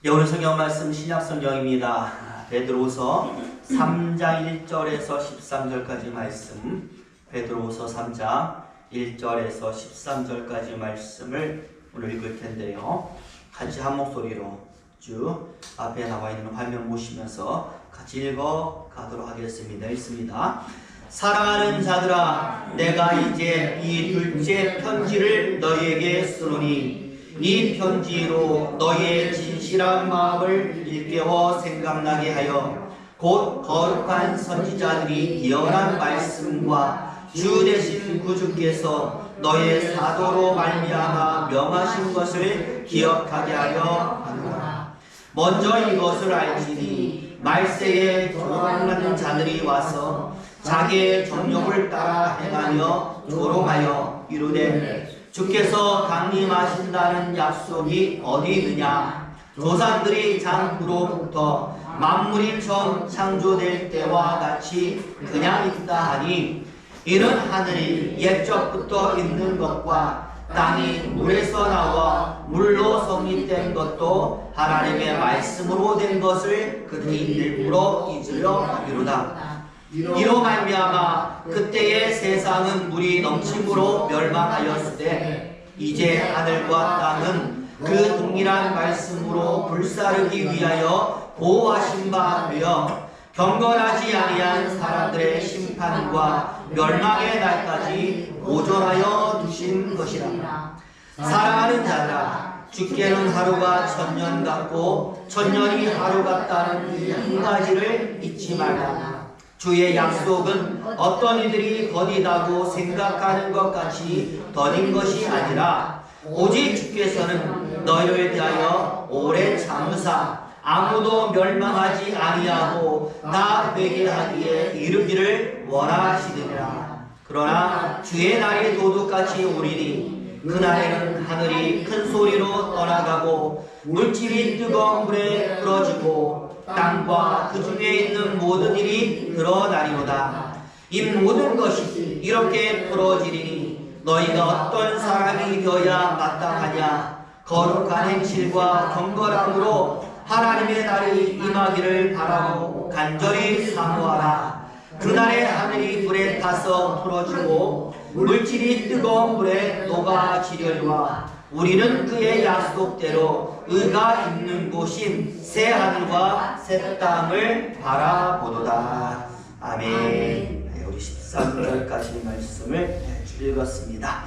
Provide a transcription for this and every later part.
오늘 성경 말씀 신약 성경입니다. 베드로후서 3장 1절에서 13절까지 말씀, 베드로후서 3장 1절에서 13절까지 말씀을 오늘 읽을 텐데요. 같이 한 목소리로 쭉 앞에 나와 있는 화면 보시면서 같이 읽어 가도록 하겠습니다. 읽습니다. 사랑하는 자들아, 내가 이제 이 둘째 편지를 너희에게 쓰노니 이 편지로 너희의 진실한 마음을 일깨워 생각나게 하여 곧 거룩한 선지자들이 예언한 말씀과 주 되신 구주께서 너희의 사도로 말미암아 명하신 것을 기억하게 하려 하노라. 먼저 이것을 알지니 말세에 조롱하는 자들이 와서 자기의 정욕을 따라 행하며 조롱하여 이르되 주께서 강림하신다는 약속이 어디 있느냐? 조상들이 장부로부터 만물이 처음 창조될 때와 같이 그냥 있다 하니 이는 하늘이 옛적부터 있는 것과 땅이 물에서 나와 물로 성립된 것도 하나님의 말씀으로 된 것을 그들이 일부러 잊으려 하기로다. 이로 말미암아 그때의 세상은 물이 넘침으로 멸망하였으되 이제 하늘과 땅은 그 동일한 말씀으로 불사르기 위하여 보호하신 바 되어 경건하지 아니한 사람들의 심판과 멸망의 날까지 보존하여 두신 것이라. 사랑하는 자들아, 주께는 하루가 천년 같고 천년이 하루 같다는 이 한 가지를 잊지 말라. 주의 약속은 어떤 이들이 더디다고 생각하는 것 같이 더딘 것이 아니라 오직 주께서는 너희를 대하여 오래 참으사 아무도 멸망하지 아니하고 다 회개하기에 이르기를 원하시느니라. 그러나 주의 날이 도둑같이 오리니 그날에는 하늘이 큰 소리로 떠나가고 물질이 뜨거운 물에 풀어지고 땅과 그 중에 있는 모든 일이 드러나리로다. 이 모든 것이 이렇게 풀어지리니 너희가 어떤 사람이 되어야 마땅하냐? 거룩한 행실과 경건함으로 하나님의 날이 임하기를 바라고 간절히 사모하라. 그날에 하늘이 불에 타서 풀어지고 물질이 뜨거운 물에 녹아지려니와 우리는 그의 약속대로 의가 있는 곳인 새 하늘과 새 땅을 바라보도다. 아멘. 우리 13절까지 말씀을 읽었습니다.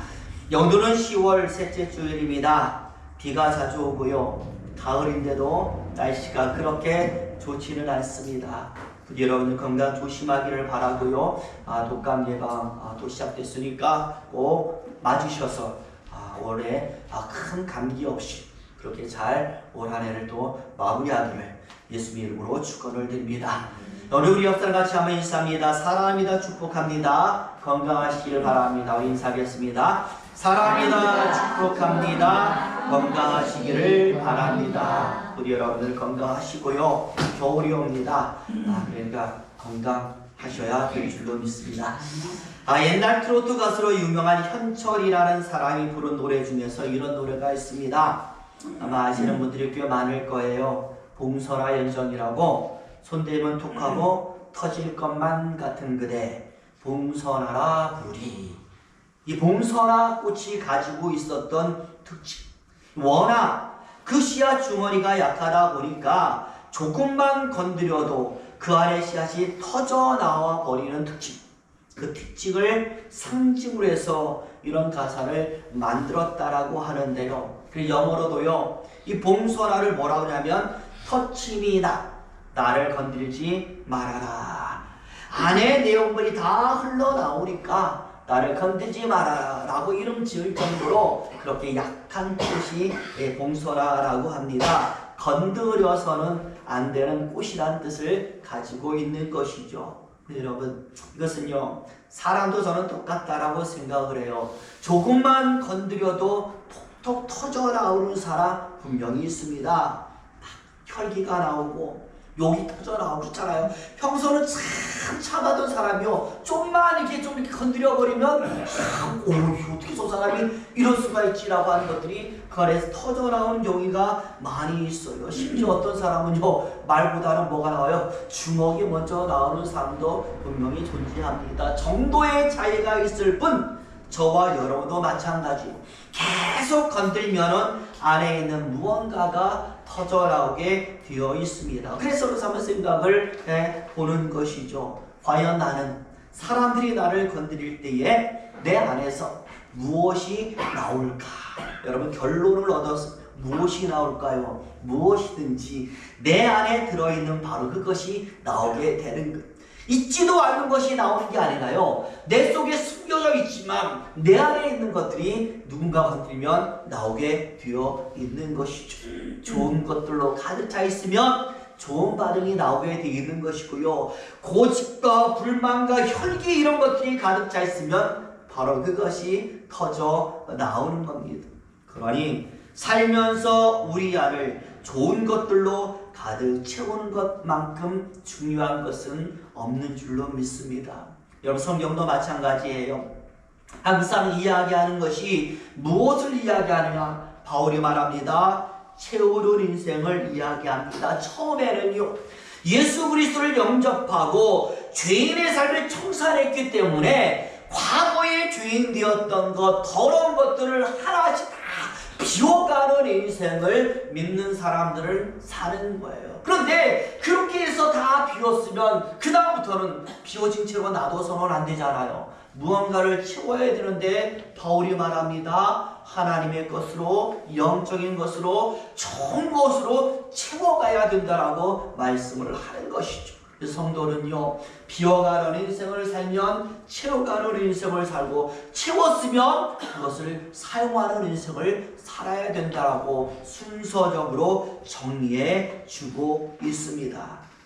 영도는 10월 셋째 주일입니다. 비가 자주 오고요. 가을인데도 날씨가 그렇게 좋지는 않습니다. 부디 여러분들 건강 조심하기를 바라고요. 독감 예방도 시작됐으니까 꼭 맞으셔서 올해 큰 감기 없이 그렇게 잘 올 한 해를 또 마무리하기를 예수님 이름으로 축원을 드립니다. 오늘 우리 옆사람 같이 한번 인사합니다. 사랑합니다. 축복합니다. 건강하시기를 바랍니다. 우리 인사하겠습니다. 사랑합니다. 축복합니다. 건강하시기를 바랍니다. 우리 여러분들 건강하시고요. 겨울이 옵니다. 그러니까 건강하셔야 될 줄로 믿습니다. 옛날 트로트 가수로 유명한 현철이라는 사람이 부른 노래 중에서 이런 노래가 있습니다. 아마 아시는 분들이 꽤 많을 거예요. 봉선화 연정이라고 손대면 툭하고 터질 것만 같은 그대 봉선화라 부르리. 이 봉선화 꽃이 가지고 있었던 특징, 워낙 그 씨앗 주머니가 약하다 보니까 조금만 건드려도 그 안에 씨앗이 터져 나와 버리는 특징, 그 특징을 상징으로 해서 이런 가사를 만들었다라고 하는데요. 그리고 영어로도요, 이 봉선화를 뭐라고 하냐면 touch me not, 나를 건들지 말아라. 안에 내용물이 다 흘러나오니까 나를 건들지 말아라 라고 이름 지을 정도로 그렇게 약한 뜻이 봉선화라고 합니다. 건드려서는 안 되는 꽃이란 뜻을 가지고 있는 것이죠. 여러분, 이것은요, 사람도 저는 똑같다라고 생각을 해요. 조금만 건드려도 톡톡 터져 나오는 사람 분명히 있습니다. 막 혈기가 나오고 욕이 터져나오고 그렇잖아요. 평소는 참 참아던 사람이요, 좀만 이렇게 좀 이렇게 건드려버리면 참, 어떻게 저 사람이 이럴 수가 있지라고 하는 것들이 그 안에서 터져나오는 경우가 많이 있어요. 심지어 어떤 사람은요, 말보다는 뭐가 나와요? 주먹이 먼저 나오는 사람도 분명히 존재합니다. 정도의 차이가 있을 뿐 저와 여러분도 마찬가지로 계속 건들면은 안에 있는 무언가가 터져나오게 되어 있습니다. 그래서 한번 생각을 해보는 것이죠. 과연 나는 사람들이 나를 건드릴 때에 내 안에서 무엇이 나올까? 여러분, 결론을 얻어서 무엇이 나올까요? 무엇이든지 내 안에 들어있는 바로 그것이 나오게 되는 것. 있지도 않은 것이 나오는 게 아니라요, 내 속에 숨겨져 있지만 내 안에 있는 것들이 누군가 건드리면 나오게 되어 있는 것이죠. 좋은 것들로 가득 차 있으면 좋은 반응이 나오게 되어 있는 것이고요, 고집과 불만과 혈기 이런 것들이 가득 차 있으면 바로 그것이 터져 나오는 겁니다. 그러니 살면서 우리 안을 좋은 것들로 가득 채우는 것만큼 중요한 것은 없는 줄로 믿습니다. 여러분, 성경도 마찬가지예요. 항상 이야기하는 것이 무엇을 이야기하느냐? 바울이 말합니다. 채우는 인생을 이야기합니다. 처음에는요, 예수 그리스도를 영접하고 죄인의 삶을 청산했기 때문에 과거의 죄인 되었던 것, 더러운 것들을 하나씩 다 비워가는 인생을 믿는 사람들을 사는 거예요. 그런데 그렇게 해서 다 비웠으면 그 다음부터는 비워진 채로 놔둬서는 안 되잖아요. 무언가를 채워야 되는데 바울이 말합니다. 하나님의 것으로, 영적인 것으로, 좋은 것으로 채워가야 된다라고 말씀을 하는 것이죠. 성도는요, 비워가는 인생을 살면 채워가는 인생을 살고, 채웠으면 그것을 사용하는 인생을 살아야 된다라고 순서적으로 정리해 주고 있습니다.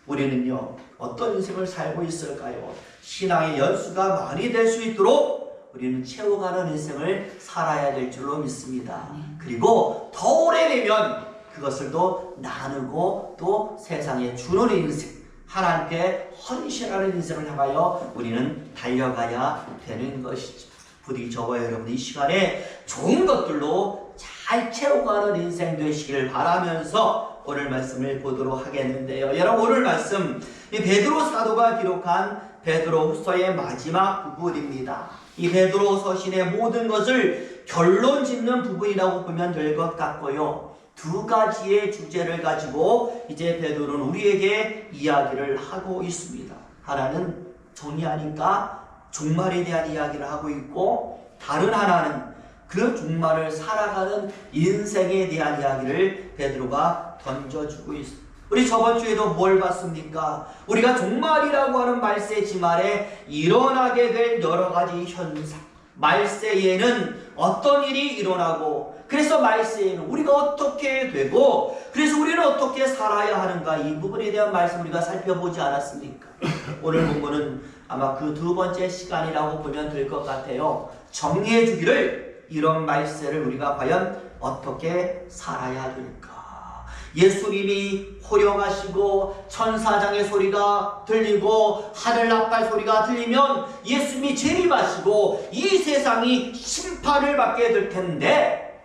우리는요, 어떤 인생을 살고 있을까요? 신앙의 연수가 많이 될 수 있도록 우리는 채워가는 인생을 살아야 될 줄로 믿습니다. 그리고 더 오래되면 그것을 또 나누고 또 세상에 주는 인생, 하나님께 헌신하는 인생을 향하여 우리는 달려가야 되는 것이죠. 부디 저와 여러분 이 시간에 좋은 것들로 잘 채워가는 인생 되시기를 바라면서 오늘 말씀을 보도록 하겠는데요. 여러분, 오늘 말씀 이 베드로 사도가 기록한 베드로후서의 마지막 부분입니다. 이 베드로 서신의 모든 것을 결론 짓는 부분이라고 보면 될 것 같고요, 두 가지의 주제를 가지고 이제 베드로는 우리에게 이야기를 하고 있습니다. 하나는 정리하니까 종말에 대한 이야기를 하고 있고, 다른 하나는 그 종말을 살아가는 인생에 대한 이야기를 베드로가 던져주고 있습니다. 우리 저번 주에도 뭘 봤습니까? 우리가 종말이라고 하는 말세지 말에 일어나게 될 여러 가지 현상, 말세에는 어떤 일이 일어나고, 그래서 말세에는 우리가 어떻게 되고, 그래서 우리는 어떻게 살아야 하는가, 이 부분에 대한 말씀 우리가 살펴보지 않았습니까? 오늘 본문은 아마 그 두 번째 시간이라고 보면 될 것 같아요. 정리해 주기를, 이런 말세를 우리가 과연 어떻게 살아야 될까? 예수님이 호령하시고 천사장의 소리가 들리고 하늘 나팔 소리가 들리면 예수님이 재림하시고 이 세상이 심판을 받게 될 텐데,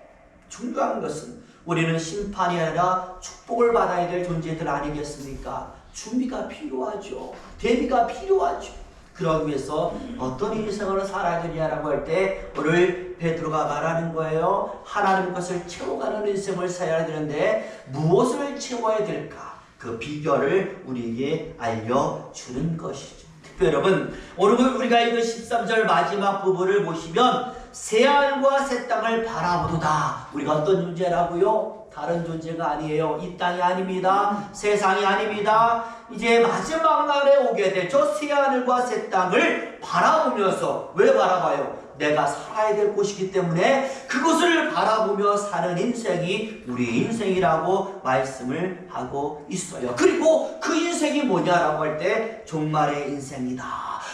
중요한 것은 우리는 심판이 아니라 축복을 받아야 될 존재들 아니겠습니까? 준비가 필요하죠. 대비가 필요하죠. 그러기 위해서 어떤 인생을 살아야 되냐라고 할 때 오늘 베드로가 말하는 거예요. 하나님 것을 채워가는 인생을 살아야 되는데 무엇을 채워야 될까? 그 비결을 우리에게 알려주는 것이죠. 특별히 여러분, 오늘 우리가 읽은 13절 마지막 부분을 보시면 새하늘과 새 땅을 바라보도다. 우리가 어떤 존재라고요? 다른 존재가 아니에요. 이 땅이 아닙니다. 세상이 아닙니다. 이제 마지막 날에 오게 될 저 새하늘과 새 땅을 바라보면서, 왜 바라봐요? 내가 살아야 될 곳이기 때문에 그것을 바라보며 사는 인생이 우리 인생이라고 말씀을 하고 있어요. 그리고 그 인생이 뭐냐라고 할 때 종말의 인생이다.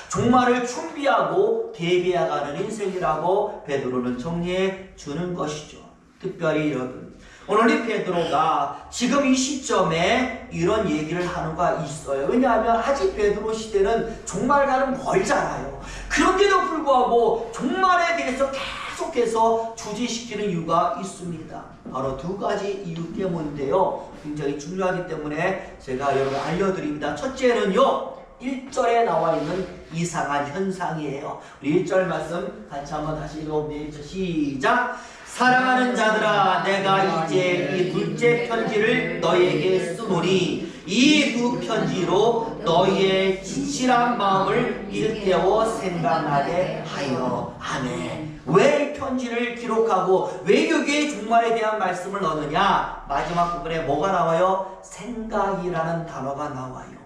종말을 준비하고 대비해가는 인생이라고 베드로는 정리해 주는 것이죠. 특별히 여러분, 오늘 이 베드로가 지금 이 시점에 이런 얘기를 하는 가 있어요. 왜냐하면 아직 베드로 시대는 종말과는 멀잖아요. 그런데도 불구하고 종말에 대해서 계속해서 주제시키는 이유가 있습니다. 바로 두 가지 이유 때문인데요. 굉장히 중요하기 때문에 제가 여러분 알려드립니다. 첫째는요, 1절에 나와 있는 이상한 현상이에요. 우리 1절 말씀 같이 한번 다시 읽어봅니다. 시작! 사랑하는 자들아, 내가 이제 이 둘째 편지를 너희에게 쓰노니 이 두 편지로 너희의 진실한 마음을 일깨워 생각나게 하여. 아멘. 왜 편지를 기록하고 왜 여기에 종말에 대한 말씀을 넣느냐? 마지막 부분에 뭐가 나와요? 생각이라는 단어가 나와요.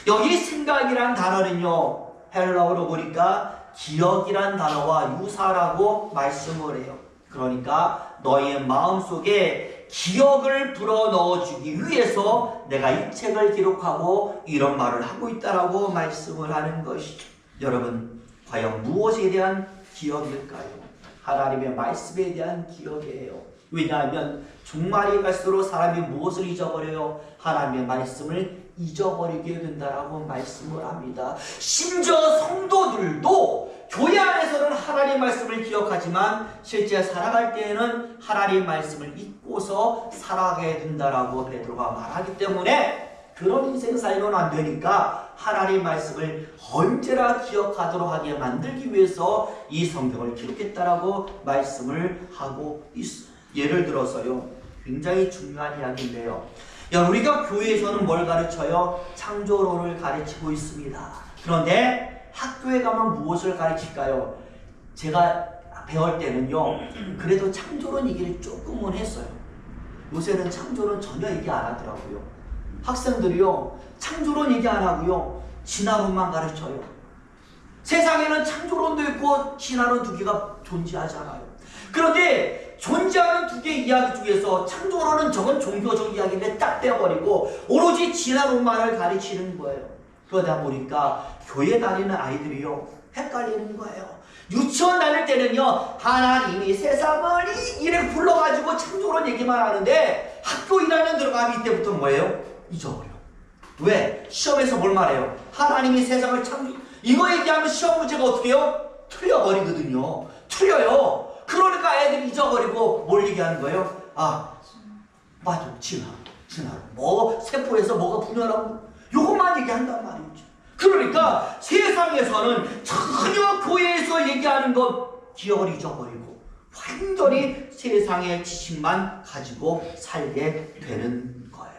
여기 생각이란 단어는요, 헬라어로 보니까 기억이란 단어와 유사라고 말씀을 해요. 그러니까 너희의 마음속에 기억을 불어넣어주기 위해서 내가 이 책을 기록하고 이런 말을 하고 있다라고 말씀을 하는 것이죠. 여러분, 과연 무엇에 대한 기억일까요? 하나님의 말씀에 대한 기억이에요. 왜냐하면 종말이 갈수록 사람이 무엇을 잊어버려요? 하나님의 말씀을 잊어버리게 된다라고 말씀을 합니다. 심지어 성도들도 교회 안에서는 하나님의 말씀을 기억하지만 실제 살아갈 때에는 하나님의 말씀을 잊고서 살아가게 된다라고 베드로가 말하기 때문에 그런 인생 살이는 안 되니까 하나님의 말씀을 언제나 기억하도록 하게 만들기 위해서 이 성경을 기록했다라고 말씀을 하고 있어요. 예를 들어서요, 굉장히 중요한 이야기인데요. 우리가 교회에서는 뭘 가르쳐요? 창조론을 가르치고 있습니다. 그런데 학교에 가면 무엇을 가르칠까요? 제가 배울 때는요, 그래도 창조론 얘기를 조금은 했어요. 요새는 창조론 전혀 얘기 안 하더라고요. 학생들이요, 창조론 얘기 안 하고요, 진화론만 가르쳐요. 세상에는 창조론도 있고 진화론 두 개가 존재하잖아요. 그런데 존재하는 두 개의 이야기 중에서 창조론은 저건 종교적 이야기인데 딱 떼어버리고 오로지 진화론만을 가르치는 거예요. 그러다 보니까 교회 다니는 아이들이요, 헷갈리는 거예요. 유치원 다닐 때는요, 하나님이 세상을 이래 불러가지고 창조론 얘기만 하는데 학교 1학년 들어가면 이때부터 뭐예요? 잊어버려. 왜? 시험에서 뭘 말해요? 하나님이 세상을 이거 얘기하면 시험 문제가 어떻게 해요? 틀려버리거든요. 틀려요. 그러니까 애들이 잊어버리고 뭘 얘기하는 거예요? 아, 맞아, 진화. 뭐 세포에서 뭐가 분열하고 요것만 얘기한단 말이죠. 그러니까 세상에서는 전혀 교회에서 얘기하는 것 기억을 잊어버리고 완전히 세상의 지식만 가지고 살게 되는 거예요.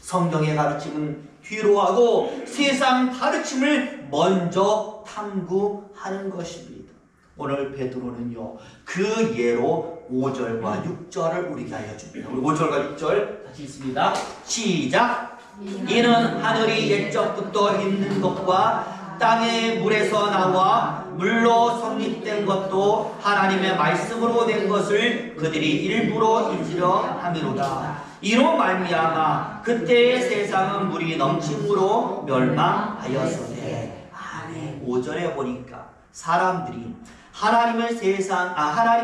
성경의 가르침은 뒤로 하고 세상 가르침을 먼저 탐구하는 것입니다. 오늘 베드로는요, 그 예로 5절과 6절을 우리에게 알려줍니다. 우리 5절과 6절 같이 읽습니다. 시작! 이는 하늘이 옛적부터 있는 것과 땅의 물에서 나와 물로 성립된 것도 하나님의 말씀으로 된 것을 그들이 일부러 잊으려 함이로다. 이로 말미암아 그때의 세상은 물이 넘침으로 멸망하였으되. 아멘. 5절에 보니까 사람들이 하나님이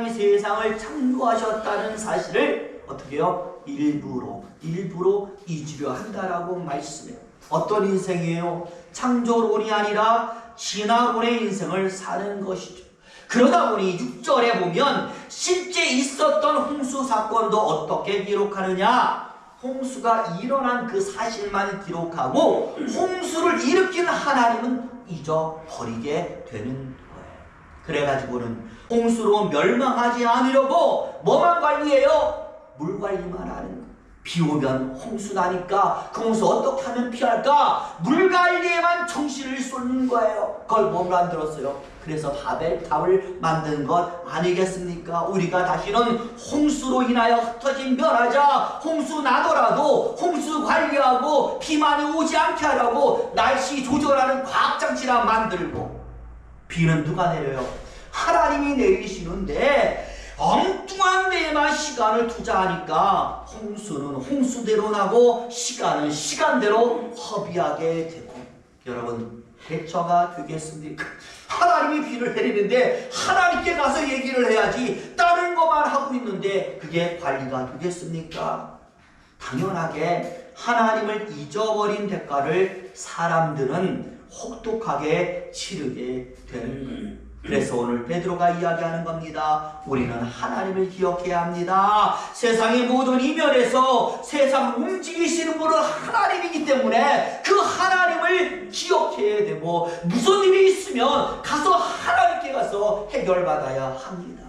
세상을 창조하셨다는 사실을 어떻게 해요? 일부러 잊으려 한다라고 말씀해요. 어떤 인생이에요? 창조론이 아니라 진화론의 인생을 사는 것이죠. 그러다 보니 6절에 보면 실제 있었던 홍수 사건도 어떻게 기록하느냐? 홍수가 일어난 그 사실만 기록하고 홍수를 일으킨 하나님은 잊어버리게 되는 거예요. 그래가지고는 홍수로 멸망하지 않으려고 뭐만 관리해요? 물 관리만 하는 거예요. 비 오면 홍수 나니까 그 홍수 어떻게 하면 피할까? 물 관리에만 정신을 쏟는 거예요. 그걸 뭐 만들었어요? 그래서 바벨탑을 만든 것 아니겠습니까? 우리가 다시는 홍수로 인하여 흩어진 멸하자, 홍수 나더라도 홍수 관리하고 비 많이 오지 않게 하라고 날씨 조절하는 과학장치나 만들고, 비는 누가 내려요? 하나님이 내리시는데 엉뚱한 데에만 시간을 투자하니까 홍수는 홍수대로 나고 시간은 시간대로 허비하게 되고. 여러분, 대처가 되겠습니까? 하나님이 비를 내리는데 하나님께 가서 얘기를 해야지 다른 것만 하고 있는데 그게 관리가 되겠습니까? 당연하게 하나님을 잊어버린 대가를 사람들은 혹독하게 치르게 되는 거예요. 그래서 오늘 베드로가 이야기하는 겁니다. 우리는 하나님을 기억해야 합니다. 세상의 모든 이면에서 세상을 움직이시는 분은 하나님이기 때문에 그 하나님을 기억해야 되고 무슨 일이 있으면 가서 하나님께 가서 해결받아야 합니다.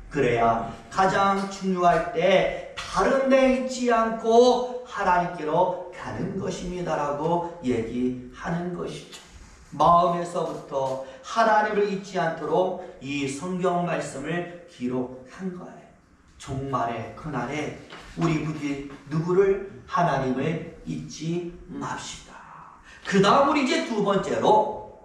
그래야 가장 중요할 때 다른 데 있지 않고 하나님께로 가는 것입니다라고 얘기하는 것이죠. 마음에서부터 하나님을 잊지 않도록 이 성경 말씀을 기록한 거예요. 종말의 그날에 우리 부디 누구를 하나님을 잊지 맙시다. 그 다음으로 이제 두 번째로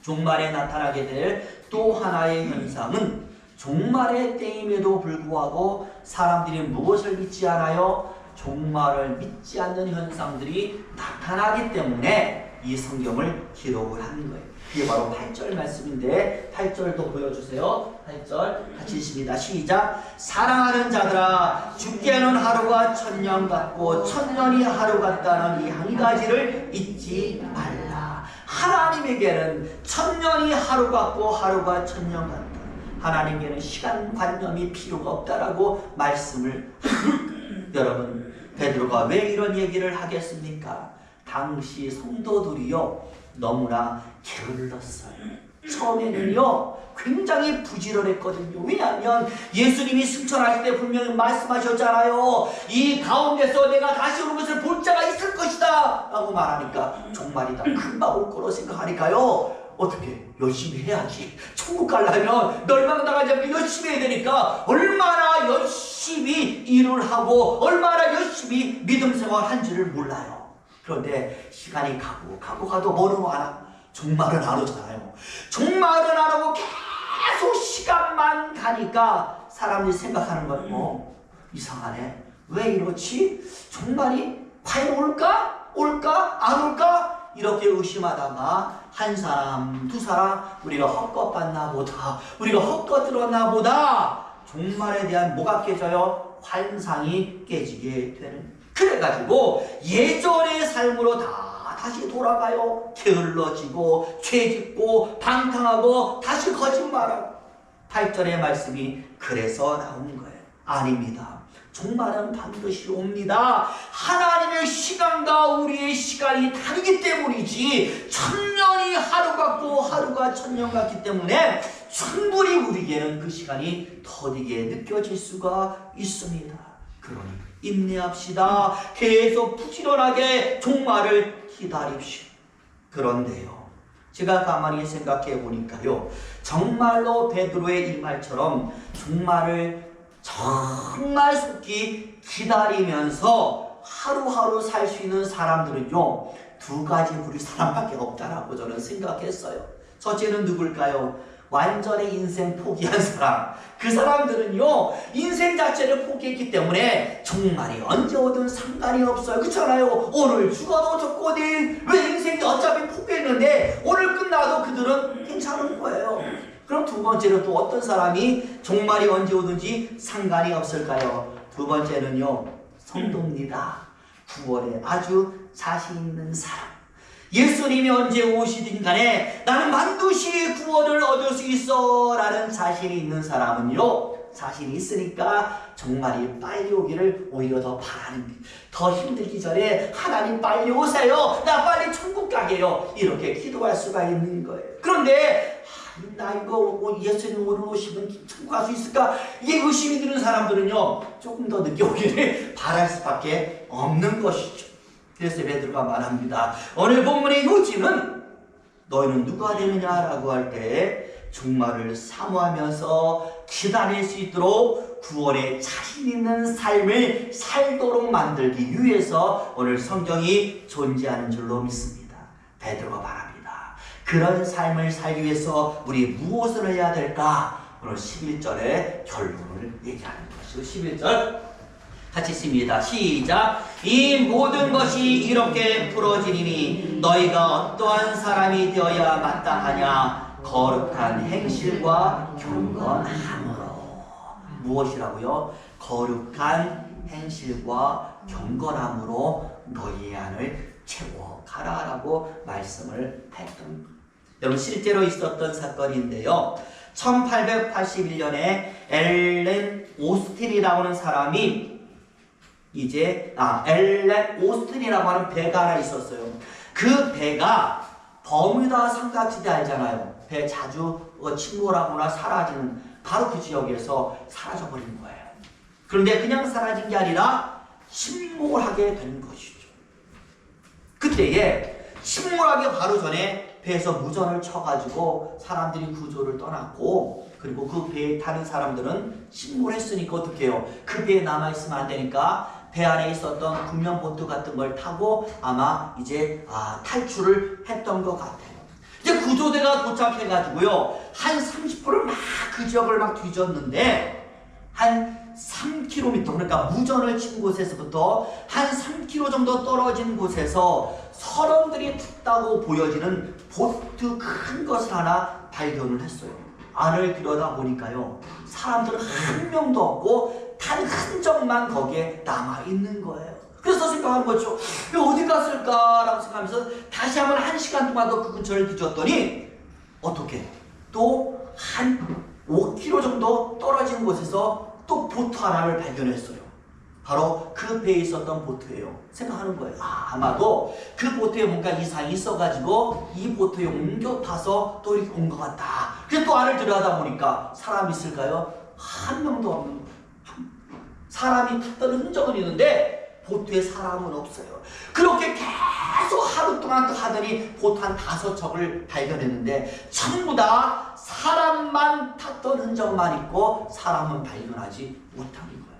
종말에 나타나게 될 또 하나의 현상은 종말의 때임에도 불구하고 사람들이 무엇을 믿지 않아요? 종말을 믿지 않는 현상들이 나타나기 때문에 이 성경을 기록을 하는 거예요. 그게 바로 8절 말씀인데 8절도 보여주세요. 8절 같이 읽습니다. 시작. 사랑하는 자들아 주께는 하루가 천년 같고 천년이 하루 같다는 이 한 가지를 잊지 말라. 하나님에게는 천년이 하루 같고 하루가 천년 같다. 하나님께는 시간관념이 필요가 없다라고 말씀을 여러분 베드로가 왜 이런 얘기를 하겠습니까? 당시 성도들이요 너무나 게을렀어요. 처음에는요 굉장히 부지런했거든요. 왜냐하면 예수님이 승천하실 때 분명히 말씀하셨잖아요. 이 가운데서 내가 다시 오는 것을 볼 자가 있을 것이다 라고 말하니까 종말이다 금방 올 거로 생각하니까요 어떻게 열심히 해야지. 천국 가려면 멸망당하지 않게 열심히 해야 되니까 얼마나 열심히 일을 하고 얼마나 열심히 믿음 생활한지를 몰라요. 그런데 시간이 가도 뭐는 안 하고 종말은 안 오잖아요. 종말은 안 오고 계속 시간만 가니까 사람들이 생각하는 건 이상하네. 왜 이렇지? 종말이 과연 올까? 안 올까? 이렇게 의심하다가 한 사람, 두 사람 우리가 헛것봤나 보다. 우리가 헛것 들었나 보다. 종말에 대한 뭐가 깨져요? 환상이 깨지게 되는. 그래가지고 예전의 삶으로 다시 돌아가요. 게을러지고 죄짓고 방탕하고 다시 거짓말하고. 8절의 말씀이 그래서 나온 거예요. 아닙니다. 종말은 반드시 옵니다. 하나님의 시간과 우리의 시간이 다르기 때문이지 천년이 하루 같고 하루가 천년 같기 때문에 충분히 우리에게는 그 시간이 더디게 느껴질 수가 있습니다. 그러니 인내합시다. 계속 부지런하게 종말을 기다립시다. 그런데요 제가 가만히 생각해 보니까요 정말로 베드로의 이 말처럼 종말을 정말 속히 기다리면서 하루하루 살 수 있는 사람들은요 두 가지 부류 사람밖에 없다라고 저는 생각했어요. 첫째는 누굴까요? 완전히 인생 포기한 사람. 그 사람들은요 인생 자체를 포기했기 때문에 종말이 언제 오든 상관이 없어요. 그렇잖아요. 오늘 죽어도 좋고 내일 왜 인생이 어차피 포기했는데 오늘 끝나도 그들은 괜찮은 거예요. 그럼 두 번째로 또 어떤 사람이 종말이 언제 오든지 상관이 없을까요? 두 번째는요 성도입니다. 구원에 아주 자신 있는 사람. 예수님이 언제 오시든 간에 나는 반드시 구원을 얻을 수 있어 라는 자신이 있는 사람은요 자신이 있으니까 종말이 빨리 오기를 오히려 더 바라는 거예요. 더 힘들기 전에 하나님 빨리 오세요. 나 빨리 천국 가게요. 이렇게 기도할 수가 있는 거예요. 그런데 나 이거 예수님 오늘 오시면 천국 갈 수 있을까? 이게 의심이 드는 사람들은요 조금 더 늦게 오기를 바랄 수밖에 없는 것이죠. 그래서 베드로가 말합니다. 오늘 본문의 요지는 너희는 누가 되느냐라고 할 때 종말을 사모하면서 기다릴 수 있도록 구원에 자신 있는 삶을 살도록 만들기 위해서 오늘 성경이 존재하는 줄로 믿습니다. 베드로가 말합니다. 그런 삶을 살기 위해서 우리 무엇을 해야 될까? 오늘 11절의 결론을 얘기하는 것이죠. 11절 같이 읽습니다. 시작. 이 모든 것이 이렇게 풀어지리니 너희가 어떠한 사람이 되어야 마땅하냐? 거룩한 행실과 경건함으로. 무엇이라고요? 거룩한 행실과 경건함으로 너희의 안을 채워가라라고 말씀을 했던 거예요. 여러분, 실제로 있었던 사건인데요. 1881년에 엘렌 오스틴이라고 하는 사람이 엘렌 오스틴이라고 하는 배가 하나 있었어요. 그 배가 버뮤다 삼각지대 알잖아요. 배 자주 침몰하거나 사라지는 바로 그 지역에서 사라져버린 거예요. 그런데 그냥 사라진 게 아니라 침몰하게 된 것이죠. 그때에 침몰하기 바로 전에 배에서 무전을 쳐가지고 사람들이 구조를 떠났고, 그리고 그 배에 타는 사람들은 침몰했으니까 어떻게 해요? 그 배에 남아있으면 안 되니까 배 안에 있었던 구명보트 같은 걸 타고 아마 이제 탈출을 했던 것 같아요. 이제 구조대가 도착해가지고요, 한 30분을 막 그 지역을 막 뒤졌는데, 한 3km, 그러니까 무전을 친 곳에서부터 한 3km 정도 떨어진 곳에서 선원들이 탔다고 보여지는 보트 큰 것을 하나 발견을 했어요. 안을 들여다보니까요, 사람들은 한 명도 없고 탄 흔적만 거기에 남아있는 거예요. 그래서 생각하는 거죠. 어디 갔을까라고 생각하면서 다시 한번 1시간 동안 더 그 근처를 뒤졌더니 어떻게 또 한 5km 정도 떨어진 곳에서 또 보트 하나를 발견했어요. 바로 그 배에 있었던 보트예요. 생각하는 거예요. 아마도 그 보트에 뭔가 이상이 있어가지고 이 보트에 옮겨 타서 또 이렇게 온 것 같다. 그래서 또 안을 들여다보니까 사람이 있을까요? 한 명도 없는 거예요. 사람이 탔던 흔적은 있는데 보트에 사람은 없어요. 그렇게 계속 하루 동안 또 하더니 보트 한 5척을 발견했는데 전부 다 사람만 탔던 흔적만 있고 사람은 발견하지 못한 거예요.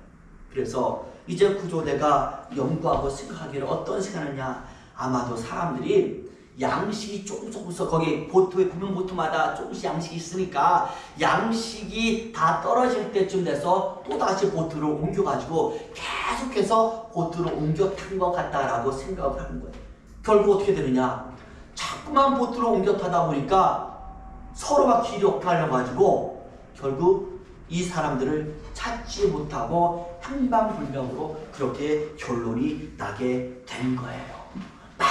그래서 이제 구조대가 연구하고 생각하기를 어떤 생각하느냐, 아마도 사람들이 양식이 조금씩 거기 보트에 구명보트마다 조금씩 양식이 있으니까 양식이 다 떨어질 때쯤 돼서 또다시 보트를 옮겨가지고 계속해서 보트를 옮겨 탄 것 같다라고 생각을 하는 거예요. 결국 어떻게 되느냐, 자꾸만 보트를 옮겨 타다 보니까 서로가 길이 엇갈려가지고 결국 이 사람들을 찾지 못하고 행방불명으로 그렇게 결론이 나게 된 거예요. 막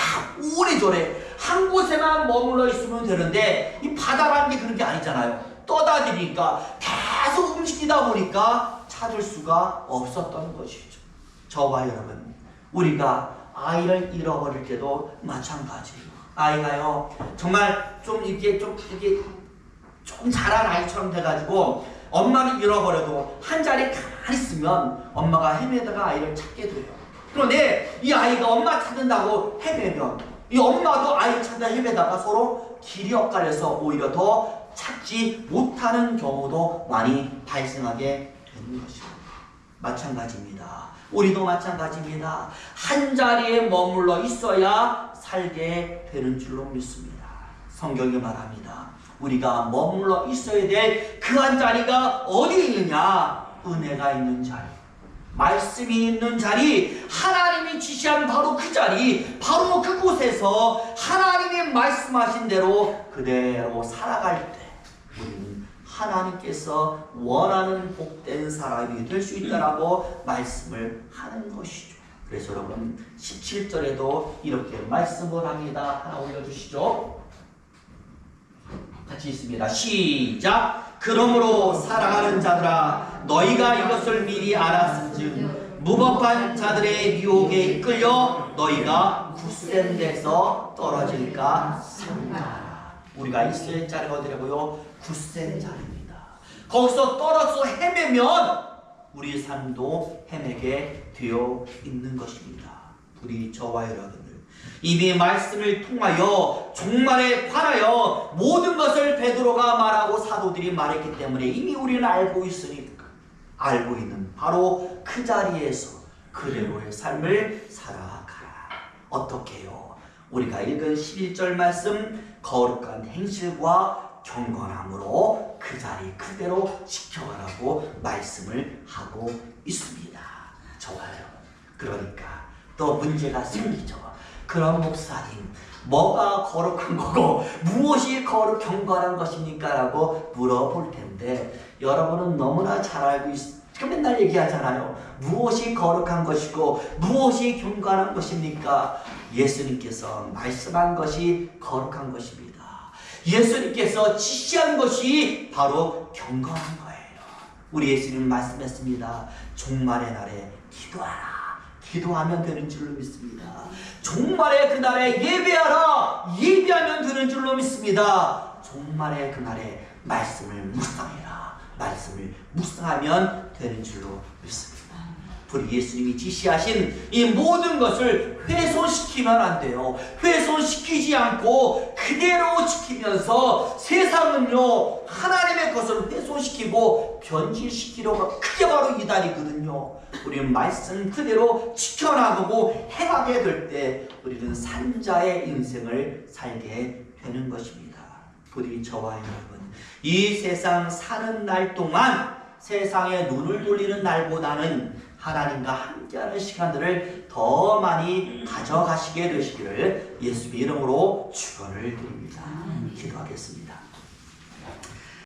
오래전에 한 곳에만 머물러 있으면 되는데 이 바다라는 게 그런 게 아니잖아요. 떠다니니까 계속 움직이다 보니까 찾을 수가 없었던 것이죠. 저와 여러분, 우리가 아이를 잃어버릴 때도 마찬가지예요. 아이가요, 정말 좀 자란 아이처럼 돼가지고 엄마를 잃어버려도 한 자리에 가만히 있으면 엄마가 헤매다가 아이를 찾게 돼요. 그런데 이 아이가 엄마 찾는다고 헤매면 이 엄마도 아이 찾다 헤매다가 서로 길이 엇갈려서 오히려 더 찾지 못하는 경우도 많이 발생하게 되는 것입니다. 마찬가지입니다. 우리도 마찬가지입니다. 한 자리에 머물러 있어야 살게 되는 줄로 믿습니다. 성경이 말합니다. 우리가 머물러 있어야 될 그 한 자리가 어디 있느냐? 은혜가 있는 자리, 말씀이 있는 자리, 하나님이 지시한 바로 그 자리, 바로 그곳에서 하나님이 말씀하신 대로 그대로 살아갈 때 우리는 하나님께서 원하는 복된 사람이 될 수 있다라고 말씀을 하는 것이죠. 그래서 여러분 17절에도 이렇게 말씀을 합니다. 하나 올려주시죠. 같이 있습니다. 시작. 그러므로 사랑하는 자들아, 너희가 이것을 미리 알았은즉 무법한 자들의 유혹에 이끌려 너희가 굳센 데서 떨어질까 삼가라. 우리가 있을 자리가 어디라고요? 굳센 자리입니다. 거기서 떨어져 헤매면 우리 삶도 헤매게 되어 있는 것입니다. 우리 저와 여러분들 이미 말씀을 통하여 종말에 관하여 모든 것을 베드로가 말하고 사도들이 말했기 때문에 이미 우리는 알고 있으니까, 알고 있는 바로 그 자리에서 그대로의 삶을 살아가라. 어떻게 해요? 우리가 읽은 11절 말씀, 거룩한 행실과 경건함으로 그 자리 그대로 지켜가라고 말씀을 하고 있습니다. 좋아요. 그러니까 또 문제가 생기죠. 그럼 목사님, 뭐가 거룩한 거고 무엇이 경건한 것입니까? 라고 물어볼 텐데, 여러분은 너무나 잘 알고 맨날 얘기하잖아요. 무엇이 거룩한 것이고 무엇이 경건한 것입니까? 예수님께서 말씀한 것이 거룩한 것입니다. 예수님께서 지시한 것이 바로 경건한 거예요. 우리 예수님 말씀했습니다. 종말의 날에 기도하라. 기도하면 되는 줄로 믿습니다. 종말의 그날에 예배하라. 예배하면 되는 줄로 믿습니다. 종말의 그날에 말씀을 묵상해라. 말씀을 묵상하면 되는 줄로 믿습니다. 우리 예수님이 지시하신 이 모든 것을 훼손시키면 안 돼요. 훼손시키지 않고 그대로 지키면서, 세상은요 하나님의 것을 훼손시키고 변질시키려고, 그게 바로 이단이거든요. 우리는 말씀 그대로 지켜나가고 행하게 될 때 우리는 산자의 인생을 살게 되는 것입니다. 부디 저와 여러분, 이 세상 사는 날 동안 세상에 눈을 돌리는 날보다는 하나님과 함께하는 시간들을 더 많이 가져가시게 되시기를 예수의 이름으로 축원을 드립니다. 기도하겠습니다.